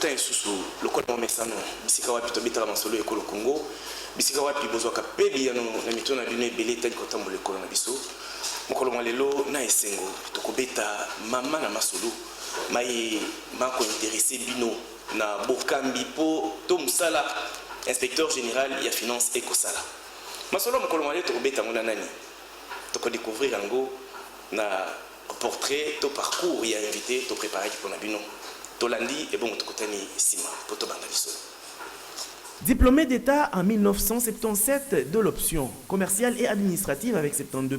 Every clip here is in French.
tokota isusu lokola mesano bisika wapi tobetaka masolo ekolo Congo bisika wapi bozwaka pebi ya na mitona bino ebele tali kotambola ekolo na biso mokolo lelo na esengo tokobeta mama na masolo mai mako intéressé bino na bokambi po to musala inspecteur général ya finance ekosala masolo mokolo lelo tokobeta ngona nani toko découvrir yango na portrait to parcours ya invité to préparer pour na bino Tolandi et bon tokotani sima poto bangaliso. Diplômé d'État en 1977 de l'option commerciale et administrative avec 72%,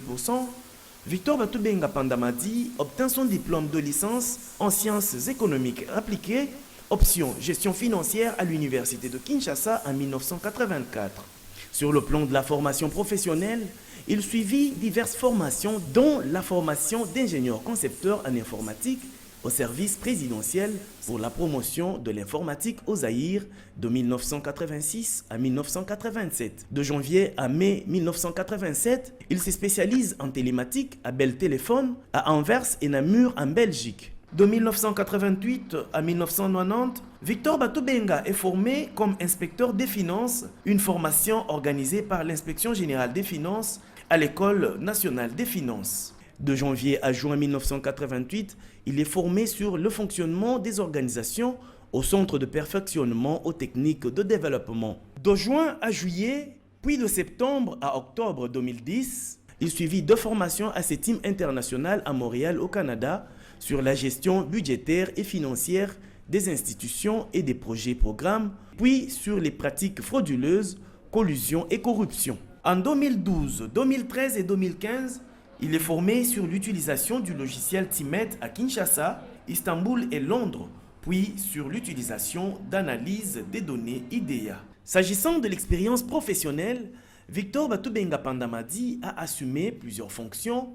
Victor Batubenga Pandamadi obtint son diplôme de licence en sciences économiques appliquées, option gestion financière à l'université de Kinshasa en 1984. Sur le plan de la formation professionnelle, il suivit diverses formations dont la formation d'ingénieur concepteur en informatique au service présidentiel pour la promotion de l'informatique au Zaïre de 1986 à 1987. De janvier à mai 1987, il se spécialise en télématique à Bell Téléphone, à Anvers et Namur en Belgique. De 1988 à 1990, Victor Batubenga est formé comme inspecteur des finances, une formation organisée par l'Inspection générale des finances à l'École nationale des finances. De janvier à juin 1988, il est formé sur le fonctionnement des organisations au Centre de perfectionnement aux techniques de développement. De juin à juillet, puis de septembre à octobre 2010, il suivit 2 formations à CETIM international à Montréal au Canada sur la gestion budgétaire et financière des institutions et des projets-programmes, puis sur les pratiques frauduleuses, collusion et corruption. En 2012, 2013 et 2015, il est formé sur l'utilisation du logiciel TIMET à Kinshasa, Istanbul et Londres, puis sur l'utilisation d'analyse des données IDEA. S'agissant de l'expérience professionnelle, Victor Batubenga Pandamadi a assumé plusieurs fonctions,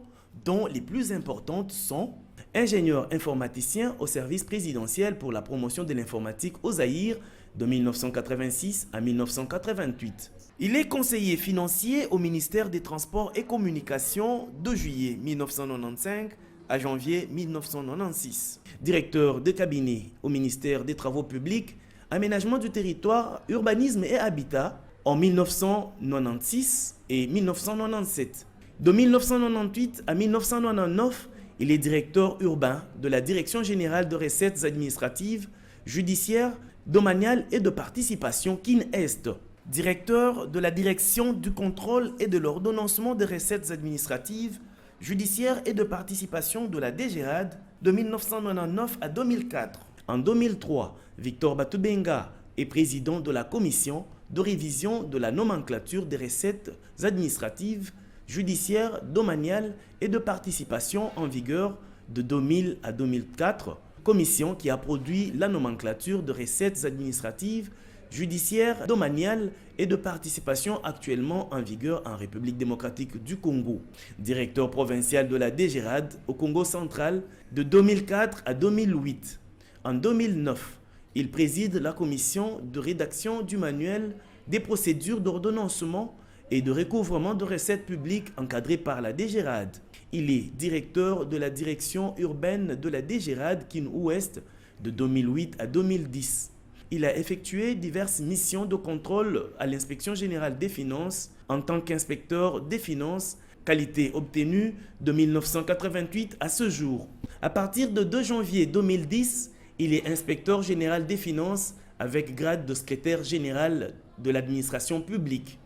dont les plus importantes sont ingénieur informaticien au service présidentiel pour la promotion de l'informatique au Zaïre de 1986 à 1988. Il est conseiller financier au ministère des Transports et Communications de juillet 1995 à janvier 1996. Directeur de cabinet au ministère des Travaux publics, Aménagement du territoire, Urbanisme et Habitat en 1996 et 1997. De 1998 à 1999, il est directeur urbain de la Direction générale de recettes administratives, judiciaires, domaniales et de participation KIN-Est. Directeur de la Direction du contrôle et de l'ordonnancement des recettes administratives, judiciaires et de participation de la DGRAD de 1999 à 2004. En 2003, Victor Batubenga est président de la commission de révision de la nomenclature des recettes administratives, judiciaires, domaniales et de participation en vigueur de 2000 à 2004, commission qui a produit la nomenclature de recettes administratives, judiciaire, domaniale et de participation actuellement en vigueur en République démocratique du Congo. Directeur provincial de la DGRAD au Congo central de 2004 à 2008. En 2009, il préside la commission de rédaction du manuel des procédures d'ordonnancement et de recouvrement de recettes publiques encadré par la DGRAD. Il est directeur de la direction urbaine de la DGRAD Kin-Ouest de 2008 à 2010. Il a effectué diverses missions de contrôle à l'Inspection générale des finances en tant qu'inspecteur des finances, qualité obtenue de 1988 à ce jour. À partir de 2 janvier 2010, il est inspecteur général des finances avec grade de secrétaire général de l'administration publique.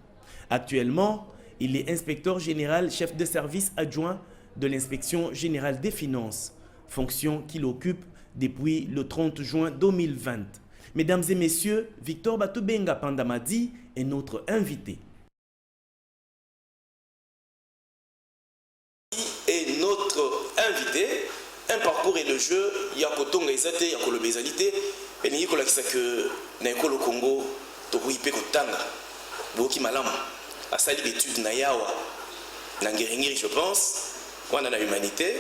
Actuellement, il est inspecteur général chef de service adjoint de l'Inspection générale des finances, fonction qu'il occupe depuis le 30 juin 2020. Mesdames et messieurs, Victor Batubenga Pandamadi est notre invité. Et notre invité, un parcours et le jeu, il y a Kotonga Ezate, il y a Kolobezalité, et il y a que Naikolo Congo, Tokuipe Kotanga, Boki Malam, à salle d'études Nayawa, Nangiringiri, je pense, on a la humanité,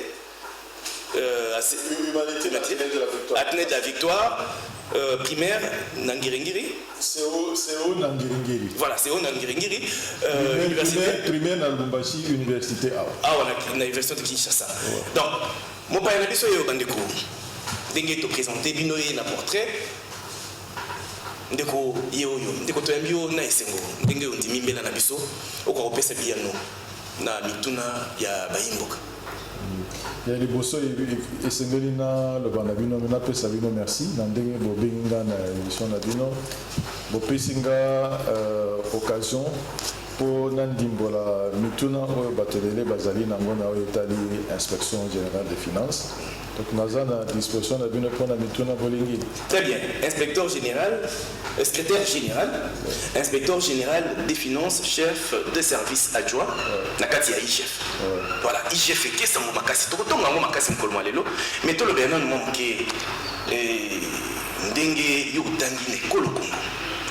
Athénée de la victoire. Primaire Nangiringiri. C'est au Nangiringiri. Voilà, c'est au Nangiringiri. Primaire Nalumbashi, université A. Ah, on a l'université de Kinshasa. Donc, mon père n'a pas eu de cours. Dès que tu présentais Binoé dans le portrait, ndeko yeoyo ndeko toyambi yo na esengo ndenge ondimi mbela na biso okopesa biyano na mituna ya bayimboka. Ya liboso esengeli na lobanda bino na pesa bino merci na ndenge bobenga na émission na bino bopesinga occasion pour nandimbola mituna oyo batelele bazali nango na oyo etali inspection générale des finances. Donc naza na disposition na bino pour na mituna bolingi. Très bien, inspecteur général, secrétaire général, inspecteur général des finances, chef de service adjoint, nakati ya IGF. Voilà, IGF est qu'est-ce que makasi to to ngango makasi mkolmo lelo, mais to le bien non monke ndenge yo tangi ne kolokungu.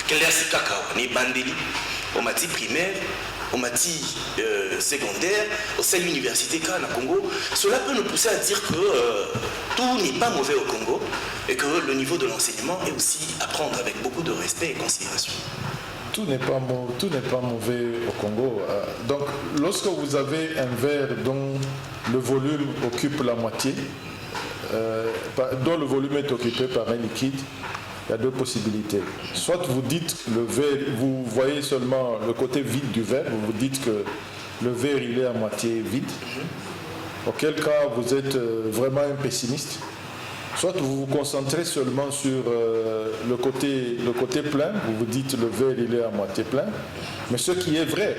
Kelasi kaka ni bandeli au mati primaire, au mati secondaire, au sein de l'université na Congo. Cela peut nous pousser à dire que tout n'est pas mauvais au Congo et que le niveau de l'enseignement est aussi à prendre avec beaucoup de respect et considération. Tout n'est pas mauvais au Congo. Donc, lorsque vous avez un verre dont le volume occupe la moitié, dont le volume est occupé par un liquide, il y a deux possibilités. Soit vous dites le verre, vous voyez seulement le côté vide du verre, vous vous dites que le verre il est à moitié vide, auquel cas vous êtes vraiment un pessimiste. Soit vous vous concentrez seulement sur le côté plein, vous vous dites le verre il est à moitié plein, mais ce qui est vrai,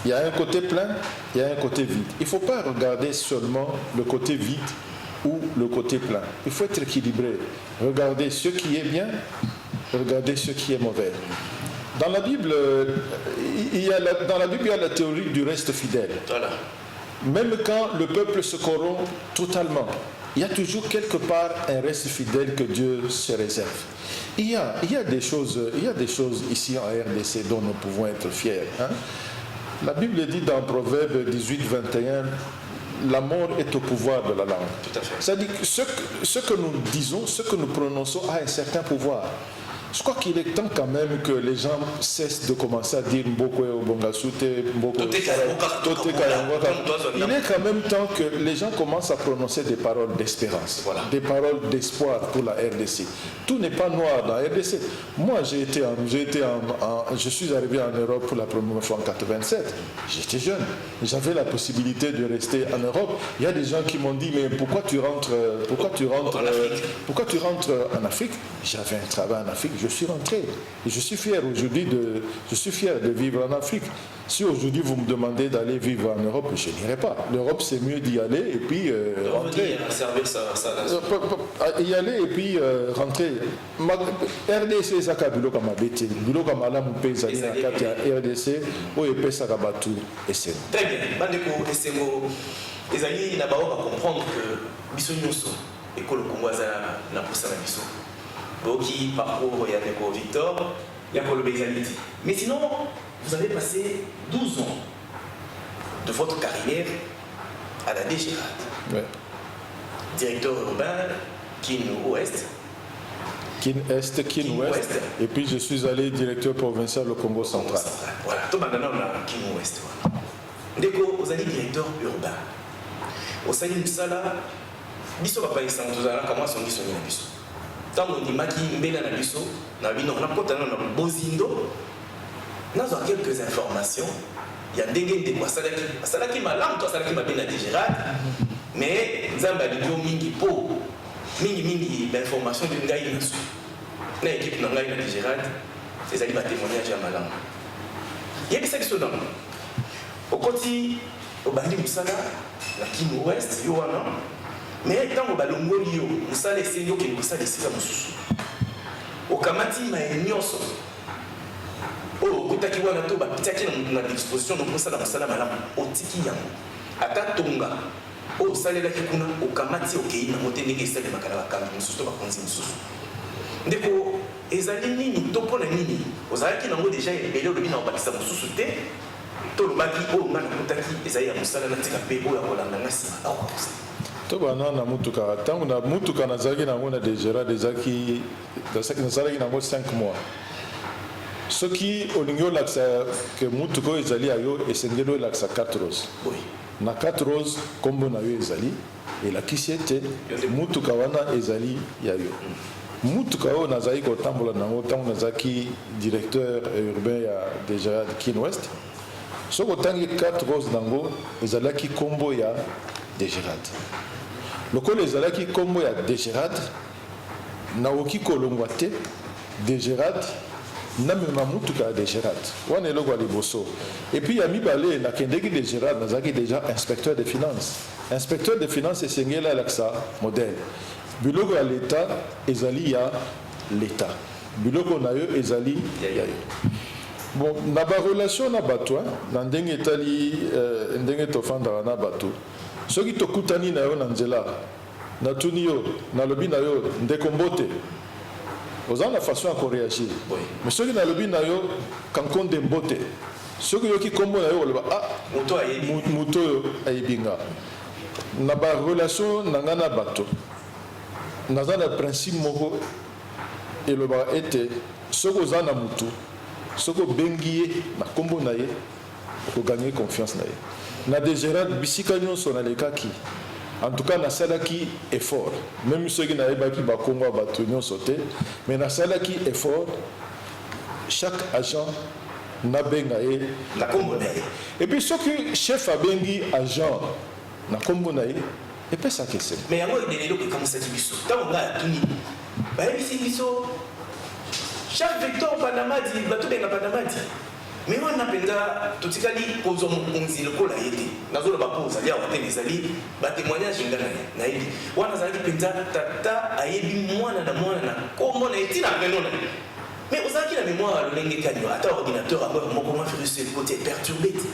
il y a un côté plein, il y a un côté vide. Il ne faut pas regarder seulement le côté vide ou le côté plein. Il faut être équilibré. Regardez ce qui est bien, regardez ce qui est mauvais. Dans la Bible, il y a la théorie du reste fidèle. Voilà. Même quand le peuple se corrompt totalement, il y a toujours quelque part un reste fidèle que Dieu se réserve. Il y a des choses ici en RDC dont nous pouvons être fiers. Hein? La Bible dit dans Proverbe 18-21, la mort est au pouvoir de la langue. Tout à fait. C'est-à-dire que ce que nous disons, ce que nous prononçons a un certain pouvoir. Je crois qu'il est temps quand même que les gens cessent de commencer à dire Mboko ou Bongasute, Mboko. Il est quand même temps que les gens commencent à prononcer des paroles d'espérance, voilà, des paroles d'espoir pour la RDC. Tout n'est pas noir dans la RDC. Moi, je suis arrivé en Europe pour la première fois en 87. J'étais jeune. J'avais la possibilité de rester en Europe. Il y a des gens qui m'ont dit mais pourquoi tu rentres en Afrique? J'avais un travail en Afrique. Je suis rentré et je suis fier aujourd'hui de vivre en Afrique. Si aujourd'hui vous me demandez d'aller vivre en Europe, je n'irai pas. L'Europe c'est mieux d'y aller et puis rentrer. Y aller et puis rentrer. RDC zaka biloko mabete, biloko malamu pesa ina kati ya RDC o epesa ka batu esengo. Très bien. Bandeko esengo ezali na bao ba comprendre que biso nyonso ekolo kongwaza na posa na biso. Qui parcours Yaneko Victor, Yakolo Bezaliti. Mais sinon, vous avez passé 12 ans de votre carrière à la DGRAD. Ouais. Directeur urbain, Kin Ouest. Kin Est, Kin Ouest. Et puis je suis allé directeur provincial au Congo central. Voilà, tout le monde a Kin Ouest. Deko, vous allez directeur urbain. Au Sali Moussala, biso papa et Santozala, comment sont dit na biso? Tango ni maki mbela na biso na bino na kotana na bozindo nazo quelques informations ya ndenge ndeko asalaki malamu to asalaki mabe na DGRAD mais nzamba lidio mingi po mingi d'information de ngai naso na équipe na ngai na DGRAD ezali ba témoignage ya malamu yebisa kiso donc okoti obandi musala na Kin Ouest yo wana. Mais tant que balongoli yo musala esengi yo ke musala esika mususu okamati maenyoso o kutaki wana to bapitaki na disposition de musala malamu otiki yango ata tonga o salelaki kuna okamati okei na mote ndenge esali makala bakambi mususu to bakonzi mususu ndeko ezali nini to mpona nini ozalaki nango deja ebele olobi na obakisa mususu te to lobaki o nga nakutaki ezali ya musala natika mpe oyo akolanda nga nsima akokosa. To bana na mutuka tangu na mutuka nazaki nango na DGRAD ezaki nazalaki nango 5 mois. Ce qui olingo laksa que mutuka ezali ayo esengelo laksa 4 roses. Oui. Na 4 roses kombo na yo ezali et la kisiete mutuka wana ezali ya yo. mutuka oyo nazali kotambola nango ntango nazalaki directeur urbain ya DGRAD Kin West soki otangi 4 rose nango ezalaki kombo ya DGRAD lokola ezalaki kombo ya DGRAD naoki kolongwa te DGRAD namema mutuka ya DGRAD wana eloko ya liboso epuis ya mibale nakendeki DGRAD nazalaki déjà inspecteur des finances esengeli alakisa modèle biloko ya l'État ezali ya l'État biloko na yo ezali ya yo bon na barelation na bato na ndenge etali ndenge tofandaka na bato soki tokutani na yo na nzela natuni yo nalobi na yo ndeko mbote oza na façon ya koréagir mais soki nalobi na yo kankonde mbote soki yoki kombo na yo oloba moto oyo ayebi nga na barelation na nga na bato naza na principe moko elobaka ete soki oza na mutu soki obengi ye na kombo na ye okoganye confiance na ye na DGRAD bisika nyonso nalekaki en tout cas nasalaki effort même soki nayebaki bakongo ya bato nyonso te mais nasalaki effort chaque agent nabenga ye na kombo na ye et puis soki chef abengi agent na kombo na ye epesaki ese mais yango elelo ekomisaki biso ntango ngai atuni bayebisi biso chaque victor pandamadi bato benga pandamadi mais wana mpenza totikali kozwa mokonzi lokola ye te nazoloba mpo ozali awa te ezali batémoignage nga nayebi wana azalaki mpenza tata ayebi mwana na kombo na ye ntina meno na ye mais ozalaki na mémoire lolenge kanyo ata ordinateur yango moko mwa virus ekote perturbé te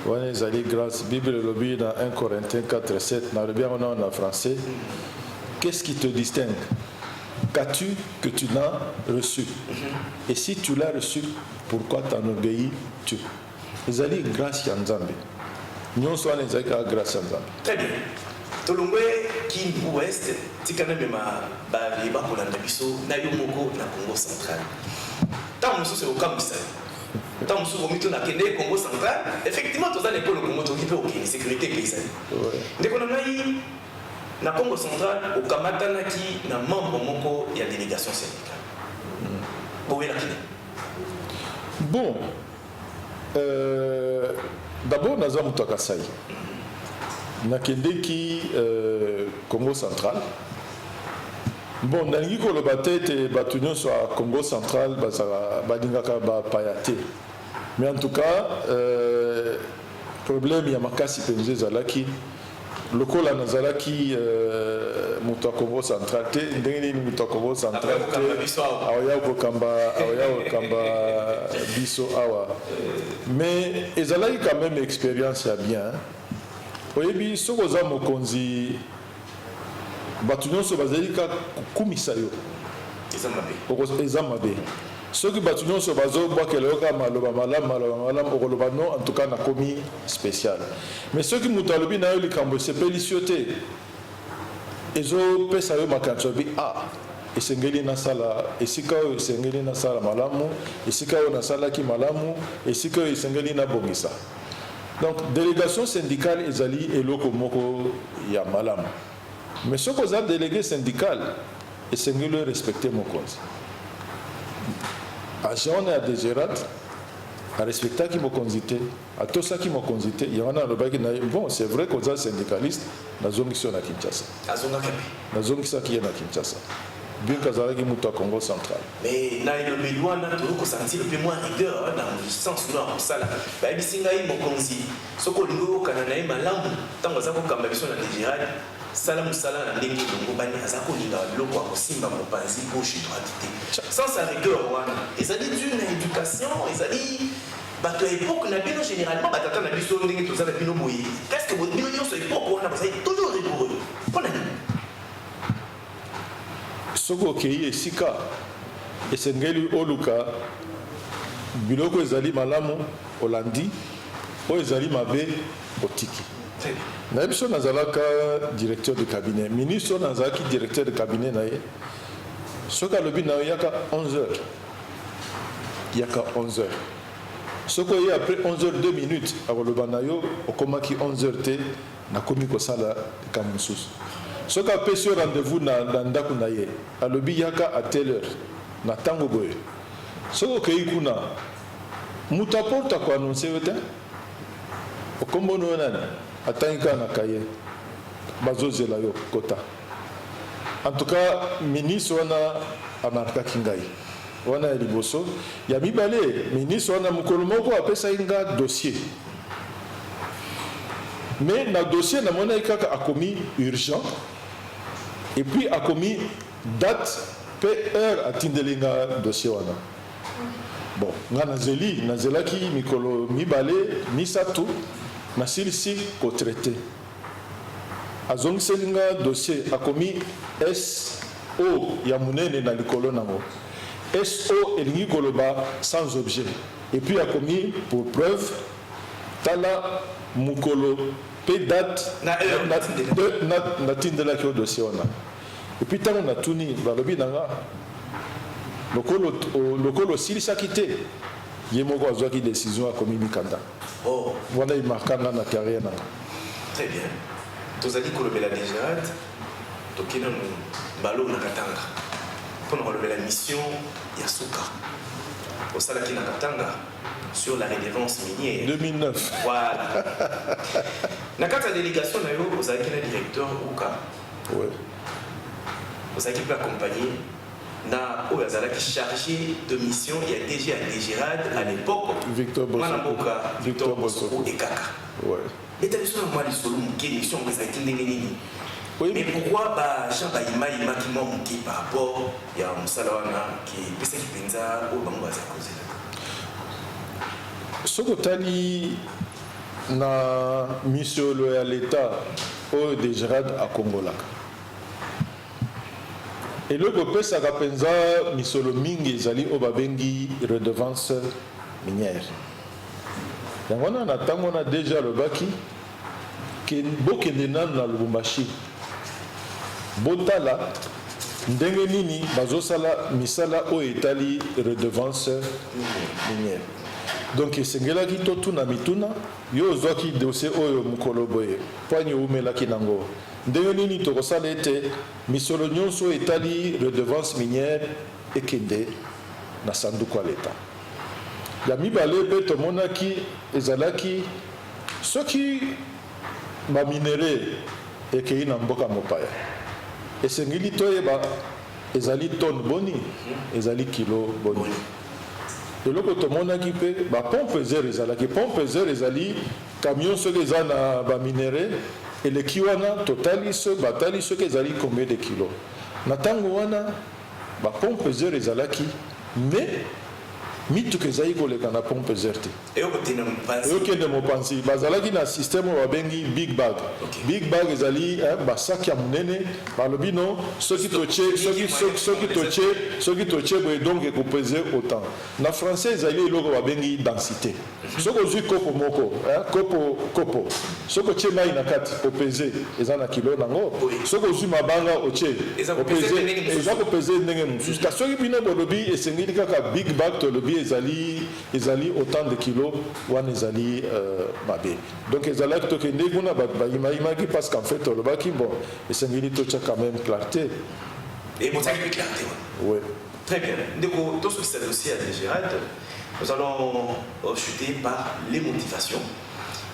wana ezali grâce bible elobi na 1 Corinthiens 4:7 nalobi yango nao na français qu'est-ce qui te distingue qu'as-tu que tu n'as reçu et si tu l'as reçu pourquoi t'en obéis-tu ezali grâce ya nzambe nyonso wana ezali kaka grâce ya nzambe très bien tolongwe Kivu West tikana mema baye bakolanda biso na yo moko na Congo central ntango mosusu okambisa tant que vous mettez au Congo central, effectivement, tout ça n'est pas le Congo qui peut aucune sécurité paysanne. Dès qu'on a eu na Congo central, au Kamatana qui n'a membre moko il y a délégation syndicale. Bon, d'abord nous avons Takasai. Nakendeki Congo central. Bon, nangi ko loba tete batunyo so Congo central bazara badingaka ba payate. Mais en tout cas, problème ya makasi penze zalaki lokola nazalaki muto Congo central te ndenge ni muto Congo central te awaya ko kamba biso awa. Mais ezalaki quand même expérience ya bien. Oyebi soko za mokonzi batu nyonso bazali ka kumisa yo eza mabe soki batu nyonso bazobwakela yo kaka maloba malamu okoloba non en tout cas nakomi spécial mais soki moto alobi na yo likambo esepelisi yo te ezopesa yo makanisi obi esengeli nasala esika oyo esengeli nasala malamu esika oyo nasalaki malamu esika oyo esengeli nabongisa donc délégation syndicale ezali eloko moko ya malamu. Mais ce que vous avez délégué syndical, et c'est que le respecter mon cause. Agent à DGRAD, à respecter qui m'a consulté, à tout ça qui m'a consulté, il y en a le bac bon, c'est vrai qu'on est syndicaliste, dans la zone qui est à Kinshasa. Dans la zone qui est à Kinshasa. Bien que ça soit au Congo central. Mais dans le Bédouin, on a senti le peu moins rigueur dans le sens où on a dit que si on consi, ce qu'on a dit, malam, tant que ça va comme besoin de DGRAD, salam na ndenge dongo bani azako linga loko ko simba mopanzi gauche droite. Sans sa rigueur wana, ça dit une éducation, ça dit bato époque na bino généralement batata na biso ndenge to za bino boye. Qu'est-ce que bino nyonso époque wana ba toujours rigoureux. Pona soko kei esika esengeli oluka biloko ezali malamu olandi o ezali mabe otiki na biso nazalaka directeur de cabinet ministre nazalaki directeur de cabinet na ye soka lobi na yaka 11h yaka 11h soko ye après 11h 2 minutes akoloba na yo okomaki 11h te nakomi kosala kamususu Ce qui a fait ce rendez-vous dans Ndakunaye, à l'Obiyaka à telle heure, na tango goye. Ce qui est kuna, mutaporta quoi annoncer le temps. Au combo no nani, atanga na kaye, bazoze la yo kota. En tout cas, ministre wana amarka kingai. Wana liboso, ya mibale, ministre wana mukolomoko apesa inga dossier. Mais dans le dossier, na mona ikaka a commis urgent. Et puis a commis date, heure à tindelinga dossier wana. Bon, ngana zeli, na zelaki mikolo mibale, ni satu, na silisi ko traité. Azong selinga dossier a commis SO ya munene na likolo nango. SO elingi koloba sans objet. Et puis a commis pour preuve tala mukolo pe date na tindela ki dossier wana. Et puis tant on a tuni balobi nanga lokolo silisa kité yemoko azwaki décision a commis mikanda. Oh, voilà il marque na carrière nanga. Très bien. Tozali kolobela déjà tokena balo na katanga. Pour nous la mission Yasuka. Au salaki na katanga sur la redevance minière. 2009. Voilà. Na kata délégation na yo vous avez le directeur Ouka. Ouais. Vous avez la compagnie na Oyazalaki chargé de mission il y a déjà à Dégérade à l'époque. Victor Bossoko. Victor Bossoko et Kaka. Ouais. Et tu as besoin de moi les solo quelle mission vous avez dit. Oui, mais pourquoi Jean Baïma qui m'a manqué par rapport à Moussalawana qui est ce qui pensa au Bangwaza causé. Ce que tu as dit na mission à l'État au Dégérade à Congola. Et le groupe ça pensa mission mingi zali au babengi redevance minière. Donc on a déjà le baki qui bokende na Lubumbashi. Botala ndenge nini bazosala misala o etali redevance minière. Donc esengela ki to tuna mituna yo zoki dossier oyo mukolo boye poanye umela kinango ndenge nini to kosala ete misolo nyonso etali redevance minière ekende na sanduku ya leta. Ya mibale pe to monaki ezalaki soki ba minere ekei na mboka mopaya. Et ce qui est tonne boni, ezali kilo boni. Et là, quand on a équipé, pompe zéro ezalaki, pompe zéro ezali, camion ce que na ba minéré, et le kiwana totali ce batali ce que ezali combien de kilos. Natango wana, pompe zéro ezalaki, mais mitu kezali koleka na pompe zerte. Et au côté de mon pensée, bazalaki na système wa bengi big bag. Big bag ezali sac ya munene, balobino soki toche boye donc ko peser autant. Na français ezali eloko wa bengi densité. Soko zui kopo moko, kopo. Soko che mai na kati ko peser ezana kilo nango. Soko zui mabanga oche ko peser ezako peser ndenge mususu. Soki bino bolobi esengeli kaka big bag to lobi ezali autant de kilos wan ezali mabe. Donc ezalaki tokende kuna bayimayimaki parce qu'en fait le baki bon esengeli tocha quand même clarté. Et bon ça fait clarté. Oui. Très bien. Donc tout ce qui s'est aussi à Dégérade, nous allons chuter par les motivations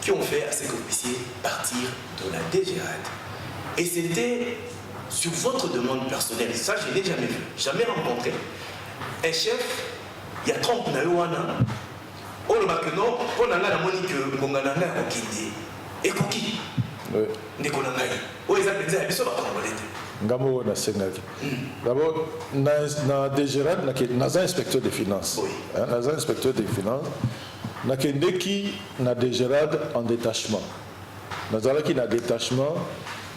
qui ont fait à ce que vous puissiez partir de la Dégérade. Et c'était sur votre demande personnelle. Ça je n'ai jamais vu, jamais rencontré un chef. Il y a 30 naïwana. On le marque non, on a la monique Mongananga au Kindi. Et Koki. Oui. Nekonangaï. Oh, ils appellent ça, ils sont pas congolais. Ngamo na Sénégal. D'abord, na Dégérade, na inspecteur des finances. Oui. Na inspecteur des finances. Na kendeki na Dégérade en détachement. Nazalaki na détachement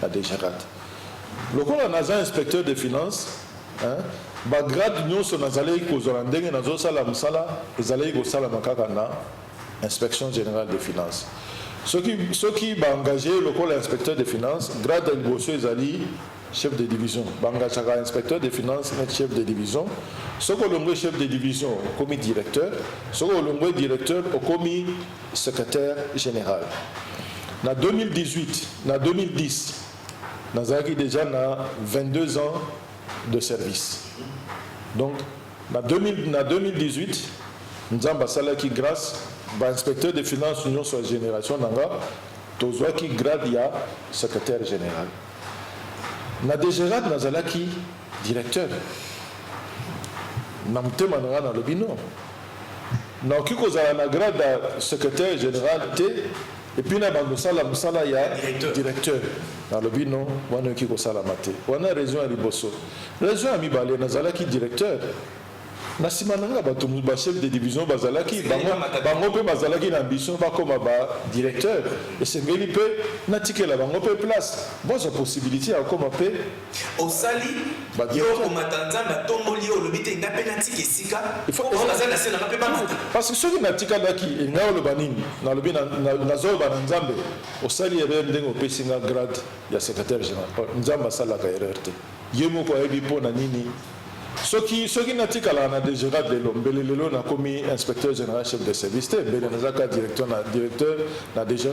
na Dégérade. Le coup na inspecteur des finances, grade nyonso nazalaki kozala ndenge nazosala mosala ezalaki kosalama kaka na inspection générale des finances. Soki baengage lokola inspecteur des finances, grade ya liboso ezali chef de division. Baengagaka inspecteur des finances na chef de division. Soki olongwe chef de division okomi directeur, soki olongwe directeur okomi secrétaire général. Na 2018, na 2010, Nazaki déjà na 22 ans de service. Donc, en 2018, nous avons qui grâce à l'inspecteur des finances Union sur la génération Nanga, Tozwa qui grade ya secrétaire général. Na DGRAD Nazalaki directeur. Namte mananga na lobino. Na okiko za na grade secrétaire général T et puis na bando sala musala ya directeur. Na lobino wana okiko sala mate. Wana région ya Liboso. Région ya Mibale Nazalaki directeur. Na simananga bato ba chef de division bazalaki bango pe bazalaki na ambition ba comme ba directeur et sengeli pe na tikela bango pe place bon sa possibilité à comme pe au sali yo ko matanza na tomboli o lobite na penalty kesika il faut bazala sena na pe ba parce que ceux qui na tikala ki e ngao le banini na lobi na zo ba nzambe au sali ebe ndengo pe singa grade ya secrétaire général nzamba sala ka erreur te yemo ko ebi po na nini ceux qui n'atikala na déjà de l'ombelelo na commis inspecteur général chef de service te bele nazaka directeur na déjà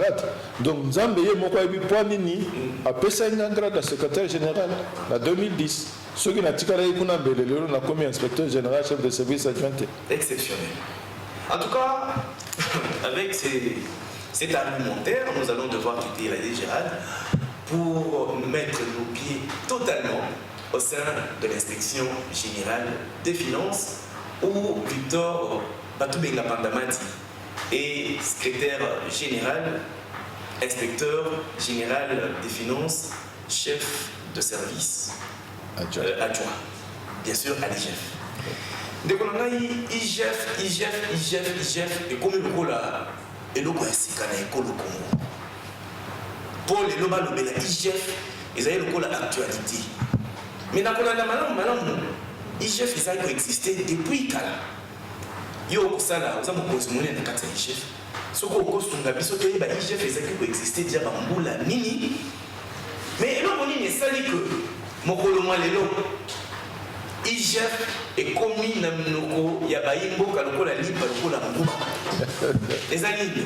donc nzambe ye moko ebi point nini apesa nga grade de secrétaire général na 2010 ceux qui n'atikala kuna belelo na commis inspecteur général chef de service adjoint exceptionnel. En tout cas, avec cet argumentaire, nous allons devoir quitter la DGRAD pour mettre nos pieds totalement au sein de l'inspection générale des finances où Victor Batoubenga Pandamati est secrétaire général, inspecteur général des finances, chef de service adjoint, bien sûr à l'IGF. Dès qu'on a IGF, et comme le coup là, et le coup est Congo. Pour les lobas la IGF, ils avaient le coup l'actualité. Mais dans le IGF, ils ont existé depuis Kala. Yo, ça là, vous avez posé mon nom dans 4 IGF. Ce qu'on cause son gabi, ce que IGF, ils ont existé déjà dans la mini. Mais là, on est sali que mon colombo les lots. IGF est commis dans le Yabaïmbo, quand la libre, la Mouba. Les amis.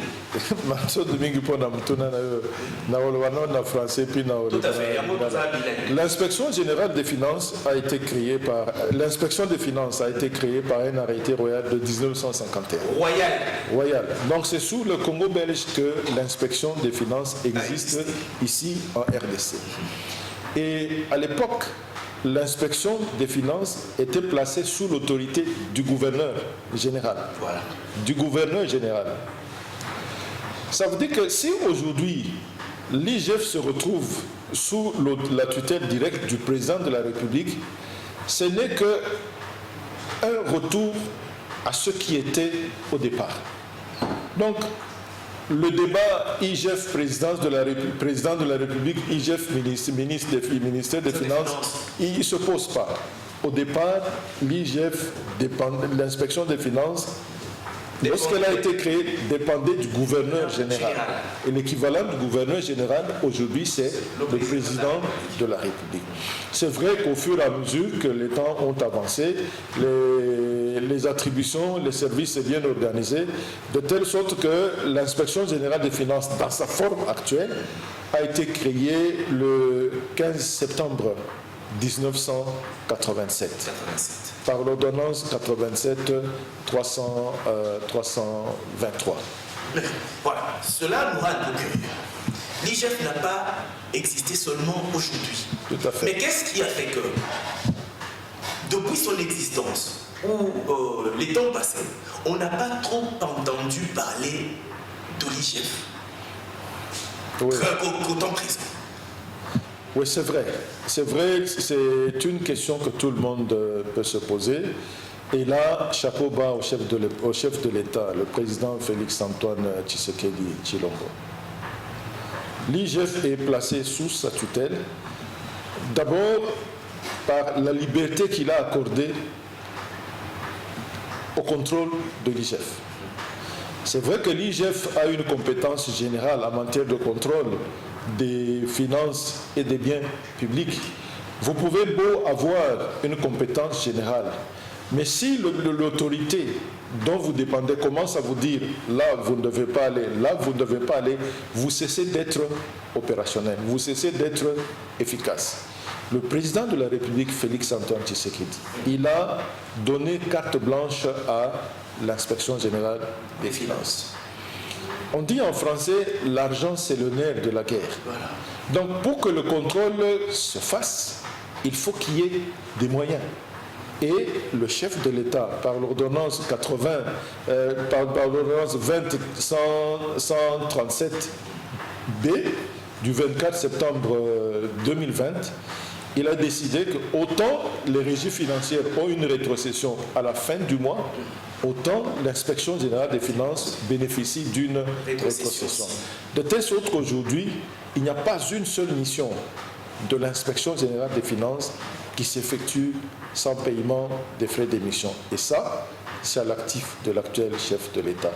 L'inspection générale des finances a été créée par l'inspection des finances a été créée par un arrêté royal de 1951. Royal. Donc c'est sous le Congo belge que l'inspection des finances existe ici en RDC. Et à l'époque, l'inspection des finances était placée sous l'autorité du gouverneur général. Voilà. Du gouverneur général. Ça veut dire que si aujourd'hui l'IGF se retrouve sous la tutelle directe du président de la République, ce n'est qu'un retour à ce qui était au départ. Donc, le débat IGF président de la République, IGF ministère des Finances, il ne se pose pas. Au départ, l'IGF, l'inspection des finances, lorsqu'elle a été créée, dépendait du gouverneur général. Et l'équivalent du gouverneur général, aujourd'hui, c'est le président de la République. C'est vrai qu'au fur et à mesure que les temps ont avancé, les attributions, les services sont bien organisés, de telle sorte que l'inspection générale des finances, dans sa forme actuelle, a été créée le 15 septembre 1987 par l'ordonnance 87-323. Voilà, cela nous rend un peu curieux. L'IGF n'a pas existé seulement aujourd'hui. Tout à fait. Mais qu'est-ce qui a fait que, depuis son existence, ou les temps passés, on n'a pas trop entendu parler de l'IGF qu'au temps présent? Oui, c'est vrai. C'est vrai, c'est une question que tout le monde peut se poser. Et là, chapeau bas au chef de l'État, le président Félix-Antoine Tshisekedi Tshilombo. L'IGF est placé sous sa tutelle, d'abord par la liberté qu'il a accordée au contrôle de l'IGF. C'est vrai que l'IGF a une compétence générale en matière de contrôle des finances et des biens publics. Vous pouvez beau avoir une compétence générale, Mais si l'autorité dont vous dépendez commence à vous dire là vous ne devez pas aller, là vous ne devez pas aller, vous cessez d'être opérationnel, vous cessez d'être efficace. Le président de la République, Félix Antoine Tshisekedi, il a donné carte blanche à l'inspection générale des finances. On dit en français, l'argent c'est le nerf de la guerre. Voilà. Donc pour que le contrôle se fasse, il faut qu'il y ait des moyens. Et le chef de l'État, par l'ordonnance 20-137B du 24 septembre 2020, il a décidé que autant les régies financières ont une rétrocession à la fin du mois, autant l'inspection générale des finances bénéficie d'une rétrocession. De telle sorte qu'aujourd'hui, il n'y a pas une seule mission de l'inspection générale des finances qui s'effectue sans paiement des frais d'émission. Et ça, c'est à l'actif de l'actuel chef de l'État.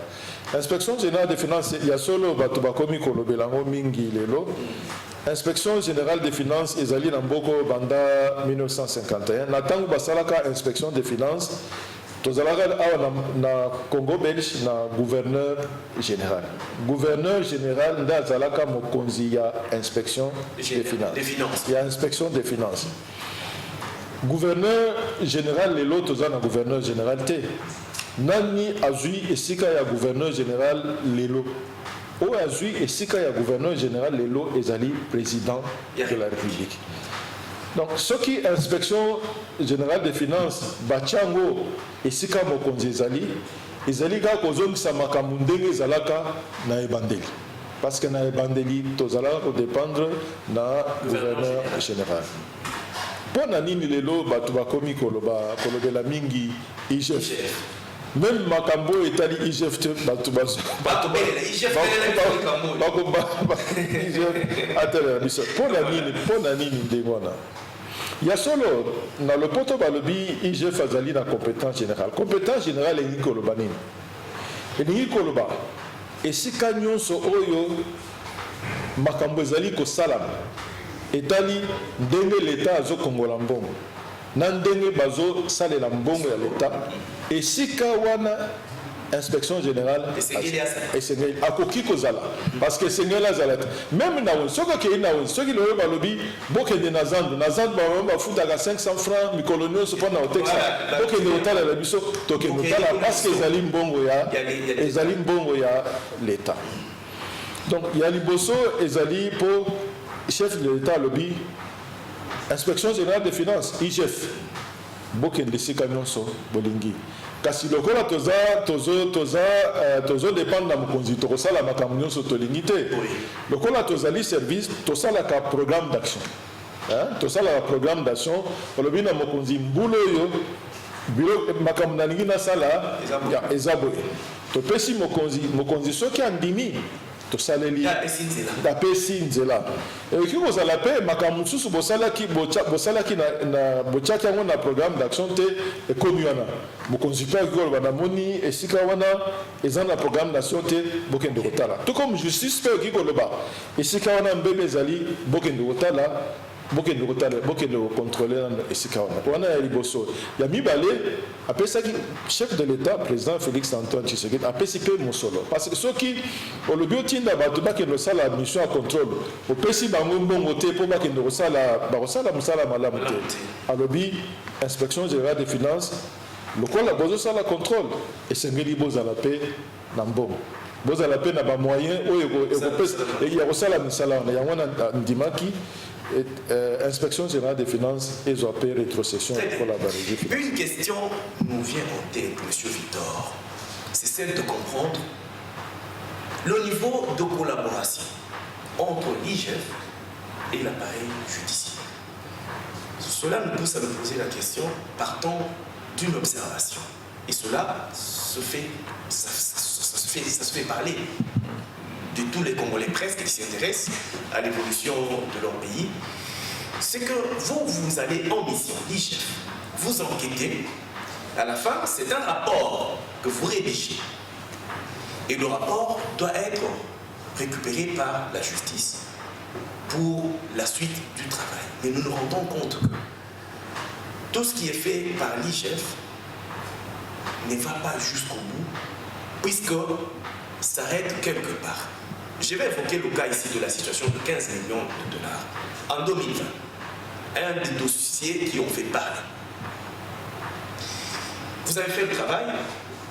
L'inspection générale des finances, il y a solo Batubakomi Kolobelango Mingi Lelo. Inspection générale des finances, Ezali Namboko Banda 1951. Natangu Basalaka, inspection des finances. Tozalaka na Congo belge na gouverneur général. Gouverneur général nda zalaka mokonzi ya inspection des finances. Il y a inspection des finances. Gouverneur général lelo tozana gouverneur général te. Nani azui esika ya gouverneur général lelo. O azui esika ya gouverneur général lelo ezali président de la République. Donc, ce qui est inspection générale des finances, Bachango et Sika Mokonzi Ezali, Ezali ga kozong samaka mundenge zalaka na ebandeli. Parce que na ebandeli, tozala ko dépendre na gouverneur général. Pour nani lelo batu bakomi koloba kolobela mingi IGF. Même Makambo est allé IGF batu baso. Batu IGF pour nani ndengona. Il y a solo dans le poto balobi IGF azali na compétence générale. Compétence générale est Nikoloba nini. Et Nikoloba et si kanyonso oyo makambo ezali ko salam etali ndenge l'État azo kongola mbongo. Na ndenge bazo salela mbongo ya l'État et si kawana inspection générale et Sengeli akoki kozala parce que Sengeli azala même na soko ke na soki le balobi bokende na zandu ba futa ka 500 francs mikolonio se prendre au texte bokende otala la biso tokende otala parce que ezali mbongo ya l'État. Donc il y a liboso ezali pour chef de l'État lobby inspection générale des finances IGF bokende sika nyonso bolingi. Kasi lokola tozo dépendre na mokonzi tokosala makambo nyonso tolingi te. Lokola tozali service tosala ka programme d'action. Tosala ka programme d'action olobi na mokonzi mbulo yo bilo makambo na lingi na sala ya ezaboye. Topesi mokonzi soki andimi tosaleli da pesi nzela. Et qui vous allez payer makambo susu bosalaki na bochaki yango na programme d'action te ekomiana. Mokonzi pa ko bana moni esika wana ezana programme d'action te bokende kotala. Tout comme justice pe ki ko loba esika wana mbebe ezali bokende kotala bokende contrôler esika wana ya liboso ya mibale apesaki chef de l'État président Félix Antoine Tshisekedi apesi pe mosolo parce que soki olobi otinda bato bakende kosala mission à contrôle opesi bango mbongo te po bakende kosala mosala malamu te alobi inspection générale des finances lokola bozosala contrôle esengeli bozala pe na mbongo bozala pe na bamoyen oyo ya kosala misala wana yango na ndimaki inspection générale des finances et ZOAP rétrocession pour la barrière. Une question nous vient en tête, M. Victor. C'est celle de comprendre le niveau de collaboration entre l'IGF et l'appareil judiciaire. Cela nous pousse à nous poser la question partant d'une observation. Et cela se fait parler de tous les Congolais presque qui s'intéressent à l'évolution de leur pays, c'est que vous allez en mission, l'IGF, vous enquêtez, à la fin, c'est un rapport que vous rédigez. Et le rapport doit être récupéré par la justice pour la suite du travail. Mais nous nous rendons compte que tout ce qui est fait par l'IGF ne va pas jusqu'au bout, puisque s'arrête quelque part. Je vais évoquer le cas ici de la situation de 15 millions de dollars en 2020. Un des dossiers qui ont fait parler. Vous avez fait le travail,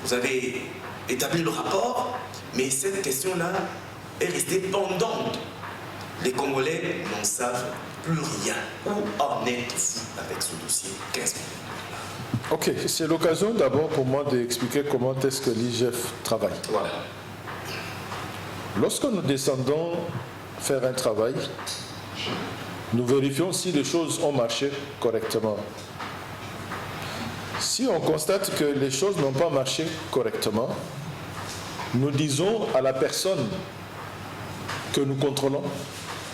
vous avez établi le rapport, mais cette question-là est restée pendante. Les Congolais n'en savent plus rien. Où en êtes-vous avec ce dossier 15 millions? Ok, c'est l'occasion d'abord pour moi d'expliquer comment est-ce que l'IGF travaille. Voilà. Lorsque nous descendons faire un travail, nous vérifions si les choses ont marché correctement. Si on constate que les choses n'ont pas marché correctement, nous disons à la personne que nous contrôlons,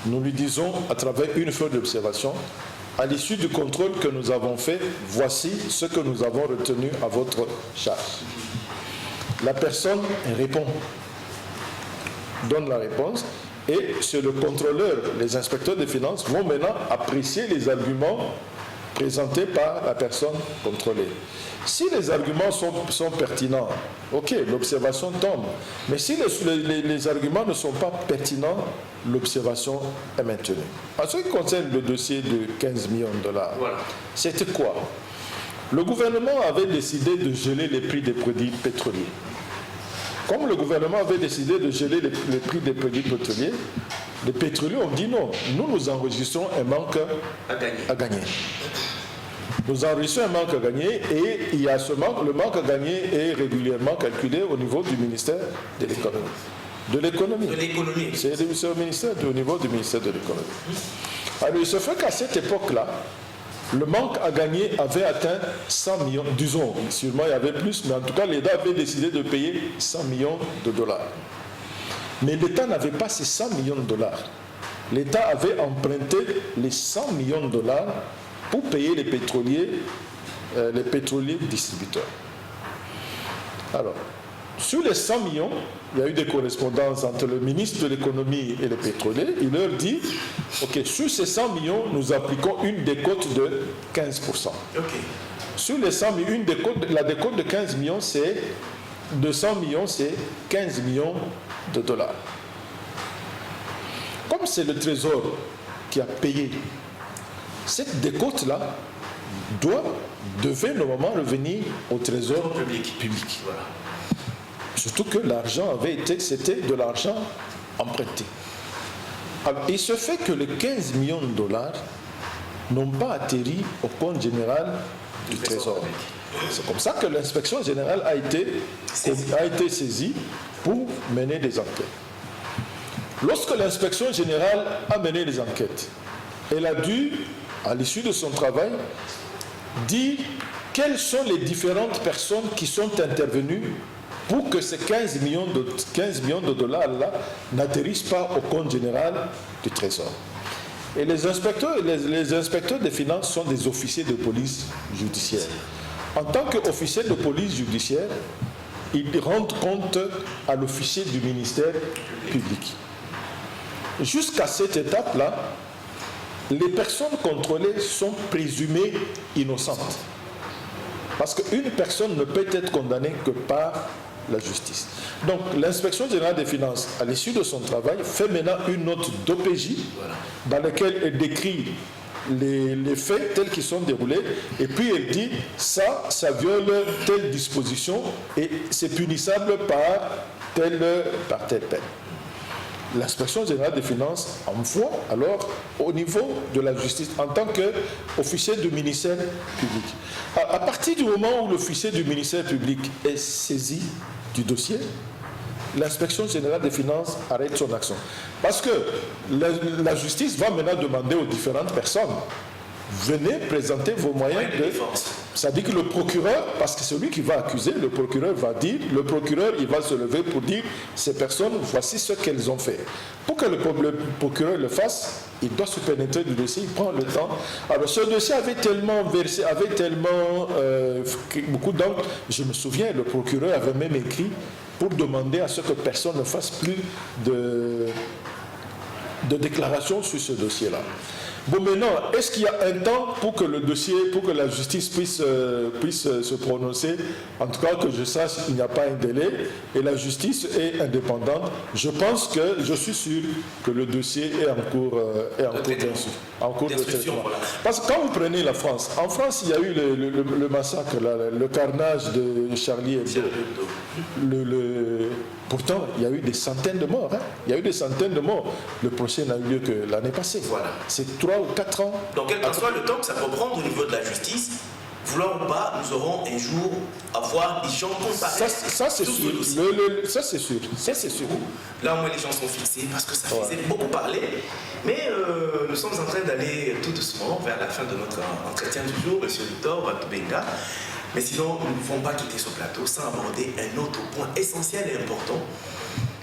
nous lui disons à travers une feuille d'observation, à l'issue du contrôle que nous avons fait, voici ce que nous avons retenu à votre charge. La personne répond, donne la réponse, et c'est le contrôleur, les inspecteurs des finances vont maintenant apprécier les arguments présentés par la personne contrôlée. Si les arguments sont pertinents, ok, l'observation tombe. Mais si les arguments ne sont pas pertinents, l'observation est maintenue. En ce qui concerne le dossier de 15 millions de dollars, voilà. C'était quoi? Le gouvernement avait décidé de geler les prix des produits pétroliers. Comme le gouvernement avait décidé de geler les prix des produits pétroliers, les pétroliers ont dit non, nous enregistrons un manque à gagner. Nous enregistrons un manque à gagner et il y a ce manque, le manque à gagner est régulièrement calculé au niveau du ministère de l'économie. De l'économie. C'est au ministère, au niveau du ministère de l'économie. Alors il se fait qu'à cette époque-là, le manque à gagner avait atteint 100 millions, disons, sûrement il y avait plus, mais en tout cas l'État avait décidé de payer 100 millions de dollars. Mais l'État n'avait pas ces 100 millions de dollars. L'État avait emprunté les 100 millions de dollars pour payer les pétroliers distributeurs. Alors, sur les 100 millions, il y a eu des correspondances entre le ministre de l'économie et les pétroliers. Il leur dit, ok, sur ces 100 millions, nous appliquons une décote de 15%. Okay. Sur les 100 millions, la décote de 15 millions, c'est de 100 millions, c'est 15 millions de dollars. Comme c'est le Trésor qui a payé, cette décote-là devait normalement revenir au Trésor public. Voilà. Surtout que l'argent c'était de l'argent emprunté. Alors, il se fait que les 15 millions de dollars n'ont pas atterri au compte général du Trésor. C'est comme ça que l'inspection générale a été saisie pour mener des enquêtes. Lorsque l'inspection générale a mené les enquêtes, elle a dû, à l'issue de son travail, dire quelles sont les différentes personnes qui sont intervenues pour que ces 15 millions de dollars-là n'atterrissent pas au compte général du Trésor. Et les inspecteurs des finances sont des officiers de police judiciaire. En tant qu'officiers de police judiciaire, ils rendent compte à l'officier du ministère public. Jusqu'à cette étape-là, les personnes contrôlées sont présumées innocentes. Parce qu'une personne ne peut être condamnée que par la justice. Donc l'inspection générale des finances, à l'issue de son travail, fait maintenant une note d'OPJ dans laquelle elle décrit les faits tels qu'ils sont déroulés et puis elle dit ça viole telle disposition et c'est punissable par telle peine. L'inspection générale des finances envoie alors au niveau de la justice en tant qu'officier du ministère public. À partir du moment où l'officier du ministère public est saisi du dossier, l'inspection générale des finances arrête son action. Parce que la justice va maintenant demander aux différentes personnes, venez présenter vos moyens de défense. Ça dit que le procureur, parce que c'est lui qui va accuser, le procureur il va se lever pour dire, ces personnes, voici ce qu'elles ont fait. Pour que le procureur le fasse, il doit se pénétrer du dossier, il prend le temps. Alors ce dossier avait tellement beaucoup d'encre, je me souviens, le procureur avait même écrit pour demander à ce que personne ne fasse plus de déclaration sur ce dossier-là. Bon, maintenant, est-ce qu'il y a un temps pour que le dossier, pour que la justice puisse se prononcer? En tout cas, que je sache, il n'y a pas un délai et la justice est indépendante. Je pense que, je suis sûr que le dossier est en cours de traitement. Voilà. Parce que quand vous prenez la France, en France, il y a eu le massacre, le carnage de Charlie Hebdo. Pourtant, il y a eu des centaines de morts. Hein. Il y a eu des centaines de morts. Le procès n'a eu lieu que l'année passée. Voilà. C'est 3 ou 4 ans. Donc, quel que soit le temps que ça peut prendre au niveau de la justice, vouloir ou pas, nous aurons un jour à voir des gens comparer. Ça, c'est sûr. Ça, c'est sûr. Ça, c'est sûr. Là, au moins, les gens sont fixés parce que ça faisait beaucoup parler. Mais nous sommes en train d'aller tout doucement vers la fin de notre entretien du jour, M. Victor Batubenga. Mais sinon, nous ne pouvons pas quitter ce plateau sans aborder un autre point essentiel et important.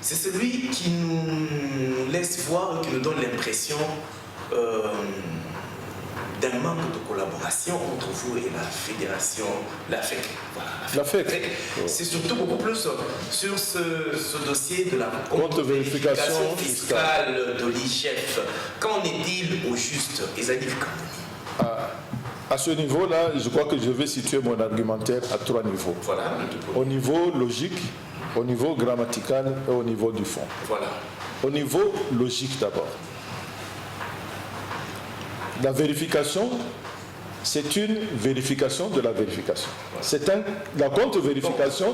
C'est celui qui nous laisse voir, qui nous donne l'impression d'un manque de collaboration entre vous et la fédération, la FEC. Voilà, la FEC. C'est surtout beaucoup plus sur ce dossier de la contre-vérification fiscale de l'IGF. Qu'en est-il au juste, Ezali Kandoni? À ce niveau-là, je crois que je vais situer mon argumentaire à 3 niveaux. Voilà. Au niveau logique, au niveau grammatical et au niveau du fond. Voilà. Au niveau logique d'abord. La vérification, c'est une vérification de la vérification. La contre-vérification,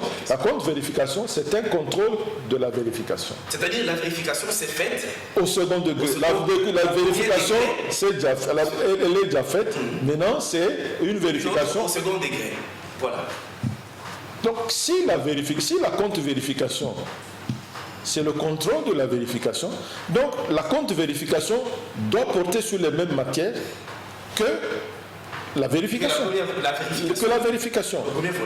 c'est un contrôle de la vérification. C'est-à-dire la vérification, c'est faite au second degré. La vérification, elle est déjà faite. Maintenant, c'est une vérification au second degré. Voilà. Donc, si la contre-vérification, c'est le contrôle de la vérification, donc la contre-vérification doit porter sur les mêmes matières que la vérification.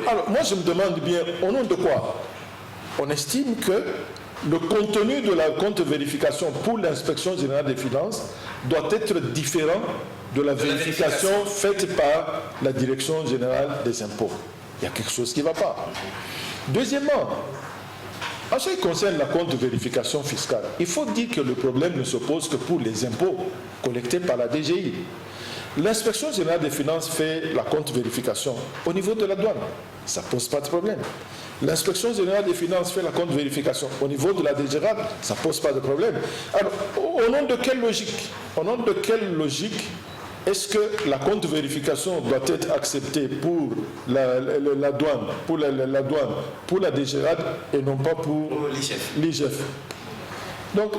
Alors, moi, je me demande bien, au nom de quoi? On estime que le contenu de la contre-vérification pour l'inspection générale des finances doit être différent de la vérification faite par la direction générale des impôts. Il y a quelque chose qui ne va pas. Deuxièmement, en ce qui concerne la contre-vérification fiscale, il faut dire que le problème ne se pose que pour les impôts collectés par la DGI. L'inspection générale des finances fait la contre-vérification au niveau de la douane. Ça ne pose pas de problème. L'inspection générale des finances fait la contre-vérification au niveau de la DGRAD. Ça ne pose pas de problème. Alors, au nom de quelle logique est-ce que la contre-vérification doit être acceptée pour la douane, pour la DGRAD et non pas pour l'IGF? Donc,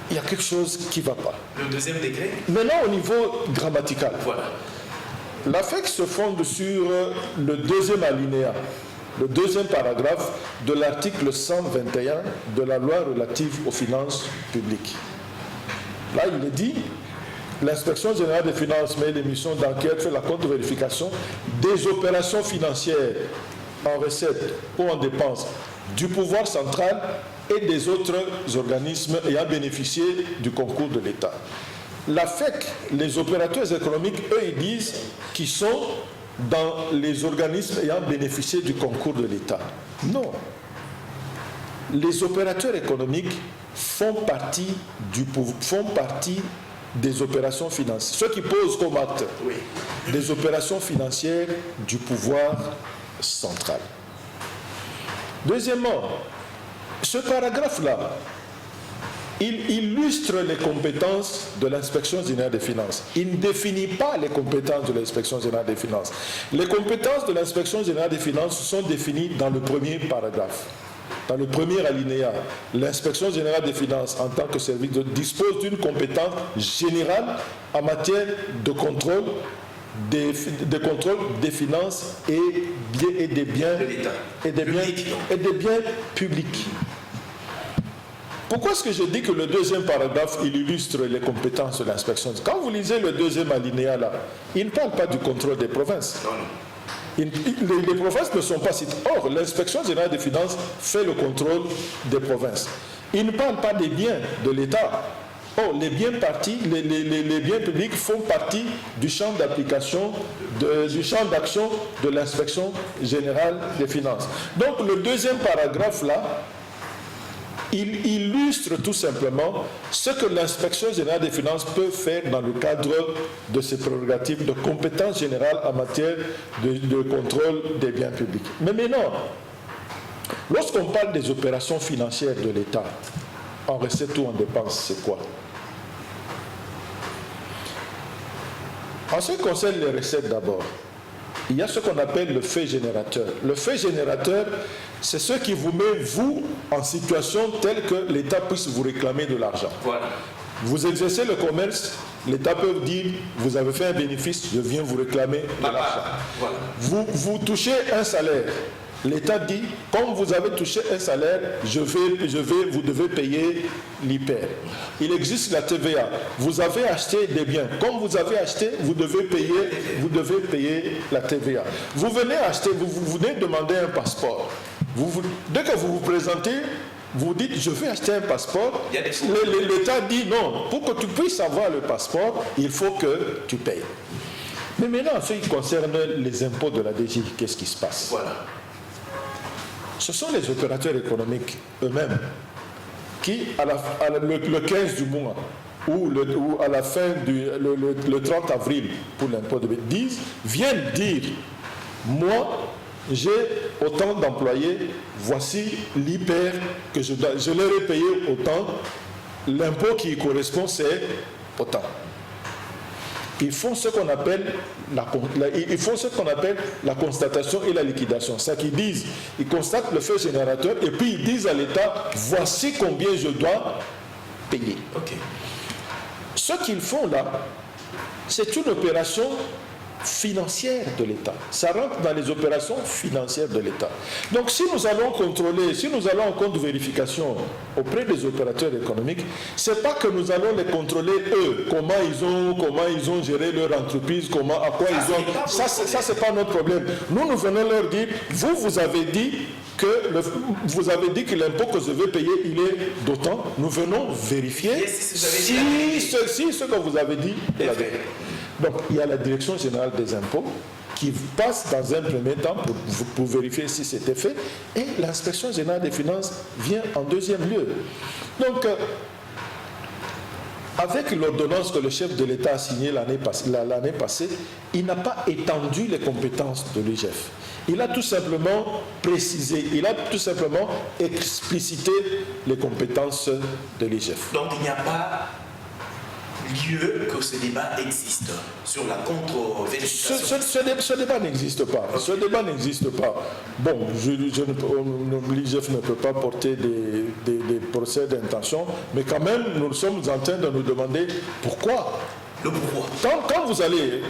il y a quelque chose qui ne va pas. Le deuxième degré? Maintenant, au niveau grammatical, voilà. La FEC se fonde sur le deuxième alinéa, le deuxième paragraphe de l'article 121 de la loi relative aux finances publiques. Là, il est dit, l'inspection générale des finances met les missions d'enquête, fait la contre-vérification des opérations financières en recettes ou en dépenses du pouvoir central et des autres organismes ayant bénéficié du concours de l'État. La FEC, les opérateurs économiques, eux, ils disent qu'ils sont dans les organismes ayant bénéficié du concours de l'État. Non. Les opérateurs économiques font partie des opérations financières. Ceux qui posent comme acte des opérations financières du pouvoir central. Deuxièmement, ce paragraphe-là, il illustre les compétences de l'inspection générale des finances. Il ne définit pas les compétences de l'inspection générale des finances. Les compétences de l'inspection générale des finances sont définies dans le premier paragraphe. Dans le premier alinéa, l'inspection générale des finances, en tant que service, dispose d'une compétence générale en matière de contrôle des finances et des biens publics. Pourquoi est-ce que je dis que le deuxième paragraphe il illustre les compétences de l'inspection? Quand vous lisez le deuxième alinéa là, il ne parle pas du contrôle des provinces. Les provinces ne sont pas citées. Or, l'inspection générale des finances fait le contrôle des provinces. Il ne parle pas des biens de l'État. Or, les biens publics font partie du champ d'application, du champ d'action de l'inspection générale des finances. Donc, le deuxième paragraphe là il illustre tout simplement ce que l'inspection générale des finances peut faire dans le cadre de ses prérogatives de compétences générales en matière de contrôle des biens publics. Mais maintenant, lorsqu'on parle des opérations financières de l'État, en recette ou en dépense, c'est quoi? En ce qui concerne les recettes d'abord, il y a ce qu'on appelle le fait générateur. Le fait générateur, c'est ce qui vous met, vous, en situation telle que l'État puisse vous réclamer de l'argent. Voilà. Vous exercez le commerce, l'État peut vous dire, vous avez fait un bénéfice, je viens vous réclamer de l'argent. Voilà. Vous touchez un salaire. L'État dit, comme vous avez touché un salaire, vous devez payer l'IPER. Il existe la TVA. Vous avez acheté des biens. Comme vous avez acheté, vous devez payer la TVA. Vous venez acheter, vous venez demander un passeport. Dès que vous vous présentez, vous dites, je vais acheter un passeport. L'État dit, non, pour que tu puisses avoir le passeport, il faut que tu payes. Mais maintenant, en ce qui concerne les impôts de la DG, qu'est-ce qui se passe? Voilà. Ce sont les opérateurs économiques eux-mêmes qui, le 15 du mois ou à la fin le 30 avril pour l'impôt de viennent dire, moi, j'ai autant d'employés, voici l'IPER que je dois. Je leur ai payé autant, l'impôt qui y correspond, c'est autant. Ils font ce qu'on appelle la constatation et la liquidation. C'est qu'ils disent, ils constatent le fait générateur et puis ils disent à l'État, voici combien je dois payer. Okay. Ce qu'ils font là, c'est une opération financière de l'État. Ça rentre dans les opérations financières de l'État. Donc si nous allons contrôler, si nous allons en compte de vérification auprès des opérateurs économiques, c'est pas que nous allons les contrôler eux, comment ils ont géré leur entreprise, à quoi ils ont... Ça c'est pas notre problème. Nous venons leur dire, vous avez dit que l'impôt que je vais payer, il est d'autant. Nous venons vérifier si ce que vous avez dit est la vérité. Donc, il y a la Direction générale des impôts qui passe dans un premier temps pour vérifier si c'était fait, et l'inspection générale des finances vient en deuxième lieu. Donc, avec l'ordonnance que le chef de l'État a signée l'année passée, il n'a pas étendu les compétences de l'IGF. Il a tout simplement précisé, il a tout simplement explicité les compétences de l'IGF. Donc, il n'y a pas lieu que ce débat existe sur la contre-vérification. Ce débat n'existe pas. Okay. Ce débat n'existe pas. Bon, l'IGF ne peut pas porter des procès d'intention, mais quand même, nous sommes en train de nous demander pourquoi. Le pourquoi. Quand vous allez...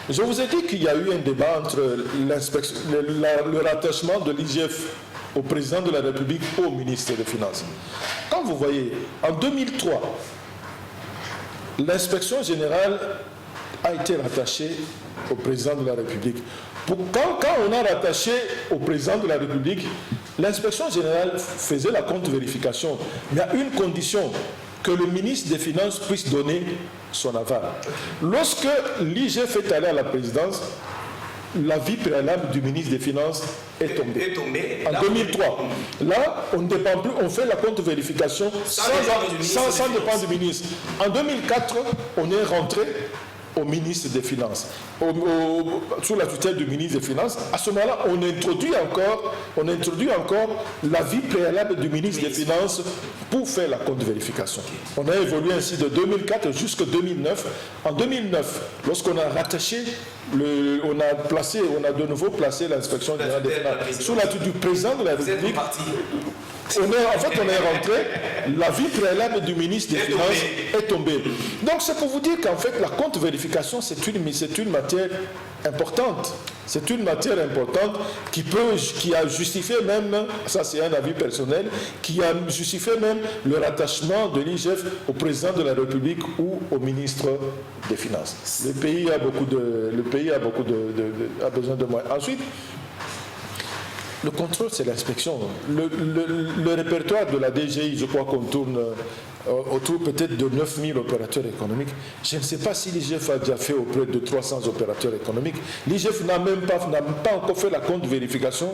Je vous ai dit qu'il y a eu un débat entre le rattachement de l'IGF au président de la République au ministre des Finances. Quand vous voyez, en 2003, l'inspection générale a été rattachée au président de la République. Quand on a rattaché au président de la République, l'inspection générale faisait la contre-vérification. Mais à une condition, que le ministre des Finances puisse donner son aval. Lorsque l'IGF est allé à la présidence, l'avis préalable du ministre des Finances est tombé. En 2003. Là, on ne dépend plus, on fait la contre-vérification sans dépendre du ministre. En 2004, on est rentré au ministre des Finances, sous la tutelle du ministre des Finances. À ce moment-là, on introduit encore l'avis préalable du ministre des Finances pour faire la contre-vérification. On a évolué ainsi de 2004 jusqu'à 2009. En 2009, lorsqu'on a rattaché, on a de nouveau placé l'inspection générale des Finances sous la tutelle du président de la République. On est rentré, l'avis préalable du ministre des Finances est tombé. Donc c'est pour vous dire qu'en fait la contre-vérification c'est une matière importante. C'est une matière importante qui a justifié même, ça c'est un avis personnel, qui a justifié même le rattachement de l'IGF au président de la République ou au ministre des Finances. Le pays a besoin de moyens. Ensuite, le contrôle, c'est l'inspection. Le répertoire de la DGI, je crois qu'on tourne autour peut-être de 9000 opérateurs économiques. Je ne sais pas si l'IGF a déjà fait auprès de 300 opérateurs économiques. L'IGF n'a pas encore fait la contre-vérification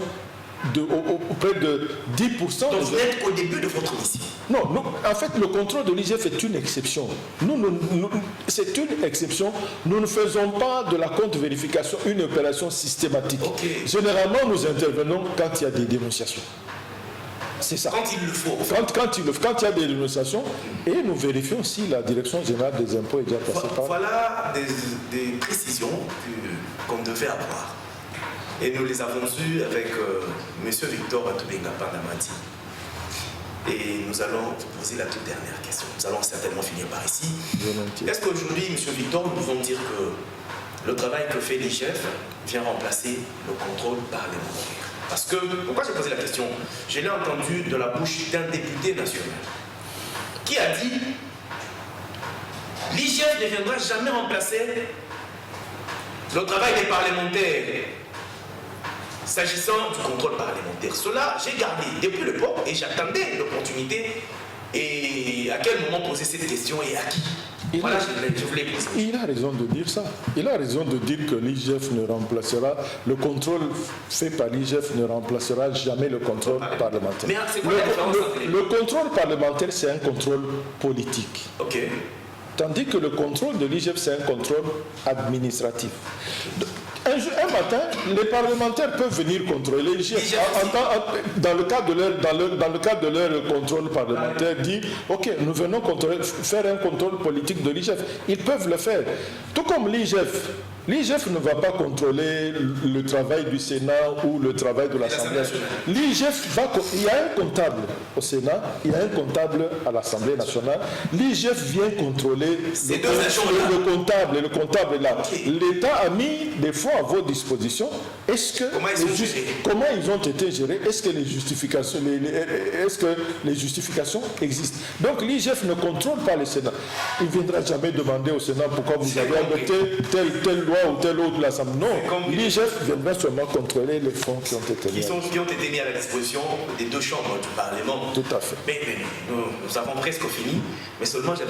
près de 10%. Donc vous n'êtes qu'au début de votre mission. Non, en fait, le contrôle de l'IGF est une exception. C'est une exception. Nous ne faisons pas de la contre-vérification une opération systématique. Okay. Généralement, nous intervenons quand il y a des dénonciations. C'est ça. Quand il le faut. Quand il y a des dénonciations, et nous vérifions si la Direction générale des impôts est déjà passée par... Voilà des précisions qu'on devait avoir. Et nous les avons eues avec M. Victor Batubenga Pandamati. Et nous allons vous poser la toute dernière question. Nous allons certainement finir par ici. Est-ce qu'aujourd'hui, M. Victor, nous pouvons dire que le travail que fait l'IGF vient remplacer le contrôle parlementaire? Parce que, pourquoi j'ai posé la question? Je l'ai entendu de la bouche d'un député national qui a dit l'IGF ne viendra jamais remplacer le travail des parlementaires s'agissant du contrôle parlementaire. Cela, j'ai gardé depuis l'époque et j'attendais l'opportunité. Et à quel moment poser cette question et à qui? Voilà, je voulais poser. Il a raison de dire ça. Il a raison de dire que l'IGF ne remplacera, le contrôle fait par l'IGF ne remplacera jamais le contrôle parlementaire. Mais c'est quoi la différence entre les deux? Le contrôle parlementaire, c'est un contrôle politique. Ok. Tandis que le contrôle de l'IGF, c'est un contrôle administratif. Un matin, les parlementaires peuvent venir contrôler l'IGF. Dans le cadre de leur contrôle parlementaire, dire ok, nous venons faire un contrôle politique de l'IGF. Ils peuvent le faire. Tout comme l'IGF. L'IGF ne va pas contrôler le travail du Sénat ou le travail de l'Assemblée nationale. L'IGF va... Il y a un comptable au Sénat, il y a un comptable à l'Assemblée nationale. L'IGF vient contrôler le comptable est là. Okay. L'État a mis des fonds à votre disposition. Est-ce que comment ils ont été gérés? Est-ce que les justifications existent? Donc l'IGF ne contrôle pas le Sénat. Il ne viendra jamais demander au Sénat pourquoi vous avez adopté telle loi ou telle autre l'Assemblée. Non, l'IGF viendra seulement contrôler les fonds qui ont été mis à la disposition des deux chambres du Parlement. Tout à fait. Mais nous avons presque fini, mais seulement je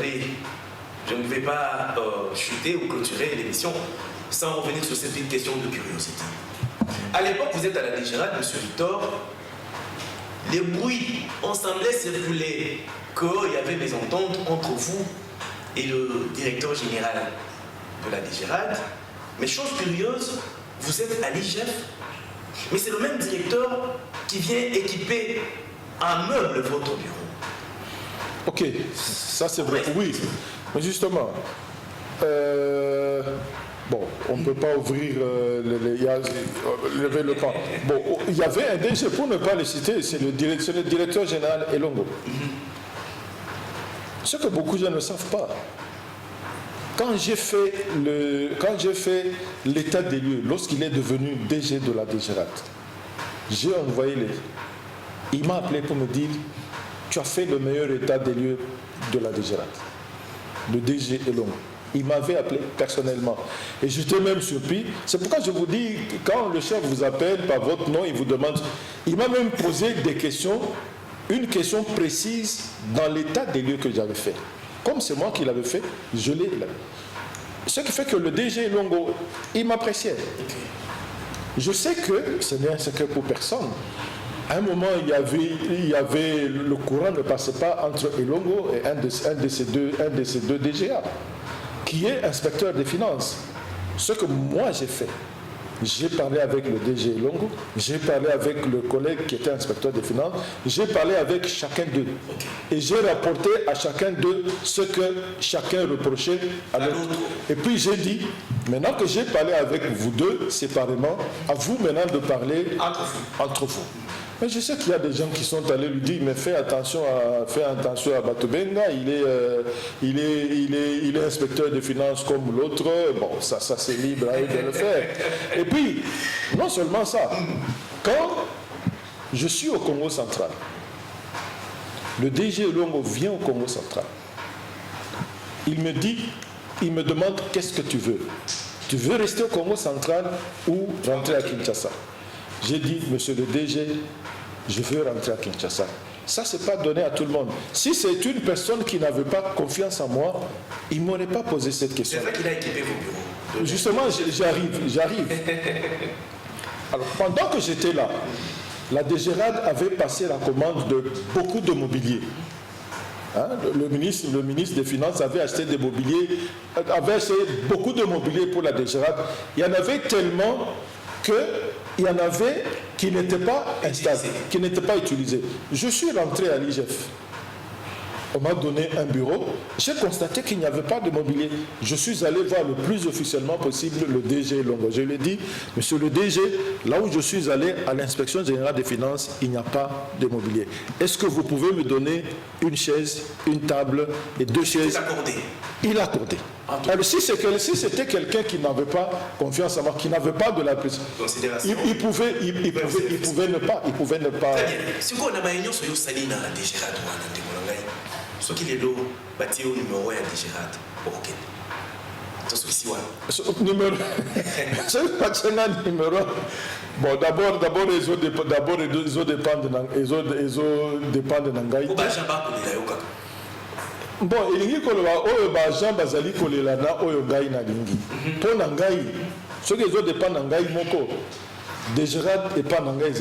ne vais pas chuter ou clôturer l'émission sans revenir sur cette question de curiosité. À l'époque, vous êtes à la DGRAD, M. Victor, les bruits ont semblé circuler qu'il y avait des ententes entre vous et le directeur général de la DGRAD. Mais chose curieuse, vous êtes à l'IGF, mais c'est le même directeur qui vient équiper en meuble votre bureau. Ok, ça c'est vrai, oui. Mais justement, bon, on ne peut pas ouvrir lever le camp. Bon, il y avait un DG, pour ne pas le citer, c'est le directeur général Elongo. Ce que beaucoup de gens ne savent pas. Quand j'ai fait l'état des lieux, lorsqu'il est devenu DG de la DGRAD, j'ai envoyé il m'a appelé pour me dire tu as fait le meilleur état des lieux de la DGRAD. Le DG Elongo. Il m'avait appelé personnellement. Et j'étais même surpris. C'est pourquoi je vous dis, quand le chef vous appelle par votre nom, il vous demande, il m'a même posé des questions, une question précise dans l'état des lieux que j'avais fait. Comme c'est moi qui l'avais fait, je l'ai là. Ce qui fait que le DG Elongo, il m'appréciait. Je sais que ce n'est un secret pour personne. À un moment, il y avait le courant ne passait pas entre Elongo et un de ces deux DGA, qui est inspecteur des finances. Ce que moi j'ai fait, j'ai parlé avec le DG Elongo, j'ai parlé avec le collègue qui était inspecteur des finances, j'ai parlé avec chacun d'eux. Et j'ai rapporté à chacun d'eux ce que chacun reprochait à l'autre. Et puis j'ai dit, maintenant que j'ai parlé avec vous deux séparément, à vous maintenant de parler entre vous. Mais je sais qu'il y a des gens qui sont allés lui dire, mais fais attention à Batubenga, il est inspecteur des finances comme l'autre, bon, ça c'est libre à eux de le faire. Et puis, non seulement ça, quand je suis au Congo central, le DG Elongo vient au Congo central, il me demande qu'est-ce que tu veux? Tu veux rester au Congo central ou rentrer à Kinshasa? J'ai dit, monsieur le DG, je veux rentrer à Kinshasa. Ça, ce n'est pas donné à tout le monde. Si c'est une personne qui n'avait pas confiance en moi, il ne m'aurait pas posé cette question. C'est vrai qu'il a équipé vos bureaux. Justement, j'arrive. Alors, pendant que j'étais là, la DGRAD avait passé la commande de beaucoup de mobilier. Hein, le ministre des Finances avait acheté des mobiliers, avait acheté beaucoup de mobilier pour la DGRAD. Il y en avait tellement qu'il y en avait qui n'étaient pas installés, qui n'étaient pas utilisés. Je suis rentré à l'IGF. On m'a donné un bureau. J'ai constaté qu'il n'y avait pas de mobilier. Je suis allé voir le plus officiellement possible le DG Longo. Je lui ai dit, monsieur le DG, là où je suis allé à l'inspection générale des finances, il n'y a pas de mobilier. Est-ce que vous pouvez me donner une chaise, une table et 2 chaises? Il a accordé. Alors si c'était quelqu'un qui n'avait pas confiance en moi, qui n'avait pas de la considération, il pouvait ne pas. Très bien. Si on a une réunion sur Salina, déjà, ce qui est l'eau, bâti au numéro 1 de Gérard. Ok. Numéro. C'est pas un numéro. Bon, d'abord, les autres dépendent de Nangaï. Bon, il y a des gens qui ont des pour Nangaï, ceux qui dépendent de Nangaï, de Gérard et pas Nangaï,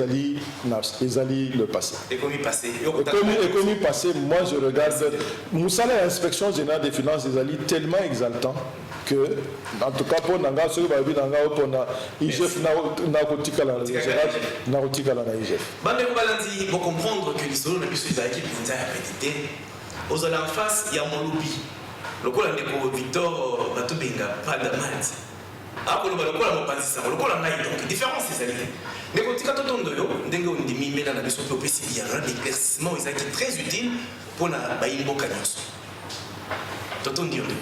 ils allaient le passé. Et comme il passait, moi je regarde. Moussala, l'inspection générale des finances, ils allaient tellement exaltant que, en tout cas pour Nangaï, ceux qui ont vu Nangaï, pour IGF, Narotika la IGF. Il faut comprendre que les solos n'ont plus sur les équipes qui ont été aux en face, il y a mon lobby. Le coup, Victor Batubenga, pas de mal. Ah, le coup, on passe ça. Le coup, on a donc différence, c'est ça. Mais quand tu as tout le monde, dès qu'on dit, mais dans la mission, il y a un éclaircissement qui est très utile pour la baïne bocagnos. Tout le monde.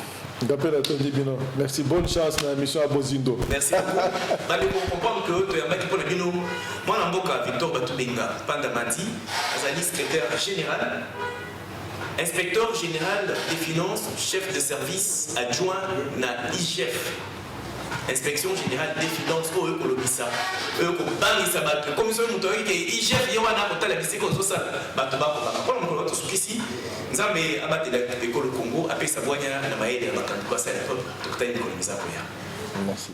Merci, bonne chance dans la mission à Bozindo. Merci beaucoup. Pour comprendre que tu as un pour le bino, moi, je Victor Batubenga, Pandamati, Azali, secrétaire général. Inspecteur général des finances, chef de service adjoint na IGF. Inspection générale des finances, eux Kolobissa, eux Bangisa Bato, commission motorique et IGF, Yawana Kota la Bisseko Zosa, Batoba, Bakapon, Koloto Sukisi, Nzambe Abate l'école Congo, après Savonia, Namae, Bakantuba, Salafon, Tokta Nikolomisa. Merci.